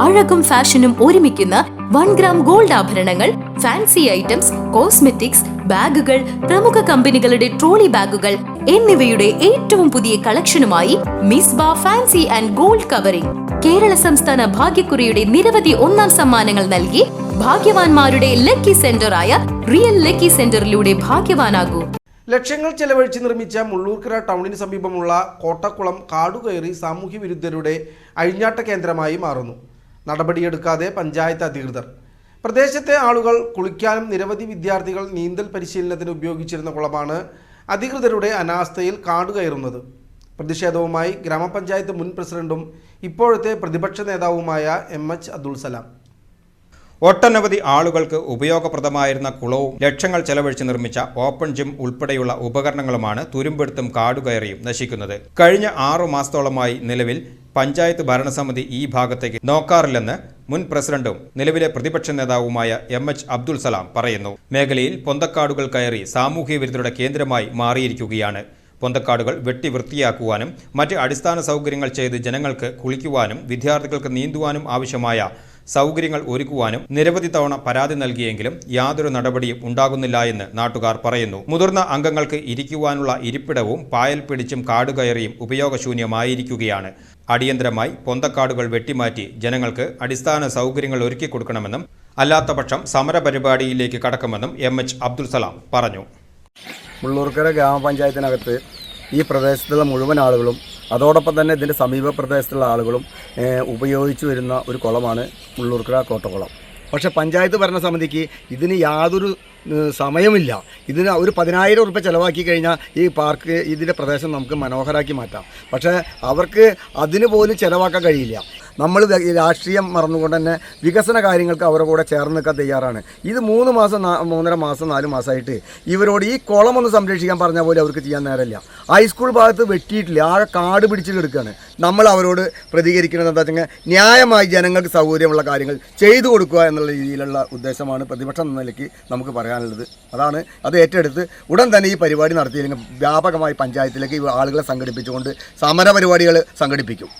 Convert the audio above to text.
അഴകും ഫാഷനും ഒരുമിക്കുന്ന 1 gram gold ആഭരണങ്ങൾ, ഫാൻസി ഐറ്റംസ്, കോസ്മെറ്റിക്സ്, ബാഗുകൾ, പ്രമുഖ കമ്പനികളുടെ ട്രോളി ബാഗുകൾ എന്നിവയുടെ ഏറ്റവും പുതിയ കളക്ഷനുമായി Misba fancy and gold covering Kerala സംസ്ഥാന ഭാഗ്യക്കുറിയുടെ നിരവധി ഒന്നാം സമ്മാനങ്ങൾ നൽകി ഭാഗ്യവാന്മാരുടെ ലക്കി സെന്ററായ റിയൽ ലക്കി സെന്ററിലൂടെ ഭാഗ്യവാനാകൂ. ലക്ഷങ്ങൾ ചെലവഴിച്ച് നിർമ്മിച്ച മുള്ളൂർക്കര ടൗണിന് സമീപമുള്ള കോട്ടക്കുളം കാടുകയറി സാമൂഹ്യ വിരുദ്ധരുടെ അഴിഞ്ഞാട്ട കേന്ദ്രമായി മാറുന്നു. നടപടിയെടുക്കാതെ പഞ്ചായത്ത് അധികൃതർ. പ്രദേശത്തെ ആളുകൾ കുളിക്കാനും നിരവധി വിദ്യാർത്ഥികൾ നീന്തൽ പരിശീലനത്തിന് ഉപയോഗിച്ചിരുന്ന കുളമാണ് അധികൃതരുടെ അനാസ്ഥയിൽ കാടുകയറുന്നത്. പ്രതിഷേധവുമായി ഗ്രാമപഞ്ചായത്ത് മുൻ പ്രസിഡന്റും ഇപ്പോഴത്തെ പ്രതിപക്ഷ നേതാവുമായ MH അബ്ദുൾ സലാം. ഒട്ടനവധി ആളുകൾക്ക് ഉപയോഗപ്രദമായിരുന്ന കുളവും ലക്ഷങ്ങൾ ചെലവഴിച്ച് നിർമ്മിച്ച ഓപ്പൺ ജിം ഉൾപ്പെടെയുള്ള ഉപകരണങ്ങളുമാണ് തുരുമ്പെടുത്തും കാടുകയറിയും നശിക്കുന്നത്. കഴിഞ്ഞ 6 മാസത്തോളമായി നിലവിൽ പഞ്ചായത്ത് ഭരണസമിതി ഈ ഭാഗത്തേക്ക് നോക്കാറില്ലെന്ന് മുൻ പ്രസിഡന്റും നിലവിലെ പ്രതിപക്ഷ നേതാവുമായ MH അബ്ദുൾ സലാം പറയുന്നു. മേഖലയിൽ പൊന്തക്കാടുകൾ കയറി സാമൂഹ്യ വിരുദ്ധരുടെ കേന്ദ്രമായി മാറിയിരിക്കുകയാണ്. പൊന്തക്കാടുകൾ വെട്ടി വൃത്തിയാക്കുവാനും മറ്റ് അടിസ്ഥാന സൗകര്യങ്ങൾ ചെയ്ത് ജനങ്ങൾക്ക് കുളിക്കുവാനും വിദ്യാർത്ഥികൾക്ക് നീന്തുവാനും ആവശ്യമായ സൗകര്യങ്ങൾ ഒരുക്കുവാനും നിരവധി തവണ പരാതി നൽകിയെങ്കിലും യാതൊരു നടപടിയും ഉണ്ടാകുന്നില്ല എന്ന് നാട്ടുകാർ പറയുന്നു. മുതിർന്ന അംഗങ്ങൾക്ക് ഇരിക്കുവാനുള്ള ഇരിപ്പിടവും പായൽ പിടിച്ചും കാടുകയറിയും ഉപയോഗശൂന്യമായിരിക്കുകയാണ്. അടിയന്തരമായി പൊന്തക്കാടുകൾ വെട്ടിമാറ്റി ജനങ്ങൾക്ക് അടിസ്ഥാന സൗകര്യങ്ങൾ ഒരുക്കി കൊടുക്കണമെന്നും അല്ലാത്തപക്ഷം സമരപരിപാടിയിലേക്ക് കടക്കുമെന്നും MH അബ്ദുൾ സലാം പറഞ്ഞു. മുള്ളൂർക്കര ഗ്രാമപഞ്ചായത്തിനകത്ത് ഈ പ്രദേശത്തുള്ള മുഴുവൻ ആളുകളും അതോടൊപ്പം തന്നെ ഇതിൻ്റെ സമീപ പ്രദേശത്തുള്ള ആളുകളും ഉപയോഗിച്ചു വരുന്ന ഒരു കുളമാണ് മുള്ളൂർക്കര കോട്ടക്കുളം. പക്ഷേ പഞ്ചായത്ത് ഭരണസമിതിക്ക് ഇതിന് യാതൊരു സമയമില്ല. ഇതിന് ഒരു 10,000 രൂപ ചിലവാക്കി കഴിഞ്ഞാൽ ഈ പാർക്ക് ഇതിൻ്റെ പ്രദേശം നമുക്ക് മനോഹരമാക്കി മാറ്റാം. പക്ഷേ അവർക്ക് അതിന് പോലും ചിലവാക്കാൻ കഴിയില്ല. നമ്മൾ രാഷ്ട്രീയം മറന്നുകൊണ്ട് തന്നെ വികസന കാര്യങ്ങൾക്ക് അവരുടെ കൂടെ ചേർന്ന് നിൽക്കാൻ തയ്യാറാണ്. ഇത് 3 മാസം 3.5 മാസം 4 മാസമായിട്ട് ഇവരോട് ഈ കുളം ഒന്ന് സംരക്ഷിക്കാൻ പറഞ്ഞാൽ പോലും അവർക്ക് ചെയ്യാൻ നേരമില്ല. ഹൈസ്കൂൾ ഭാഗത്ത് വെട്ടിയിട്ടില്ല, ആകെ കാട് പിടിച്ച് കിടക്കുകയാണ്. നമ്മൾ അവരോട് പ്രതികരിക്കുന്നത് എന്താ വെച്ചാൽ ന്യായമായി ജനങ്ങൾക്ക് സൗകര്യമുള്ള കാര്യങ്ങൾ ചെയ്തു കൊടുക്കുക എന്നുള്ള രീതിയിലുള്ള ഉദ്ദേശമാണ് പ്രതിപക്ഷം എന്ന നിലയ്ക്ക് നമുക്ക് പറയാനുള്ളത്. അതാണ് അത് ഏറ്റെടുത്ത് ഉടൻ തന്നെ ഈ പരിപാടി നടത്തിയില്ലെങ്കിൽ വ്യാപകമായി പഞ്ചായത്തിലേക്ക് ആളുകളെ സംഘടിപ്പിച്ചുകൊണ്ട് സമര പരിപാടികൾ സംഘടിപ്പിക്കും.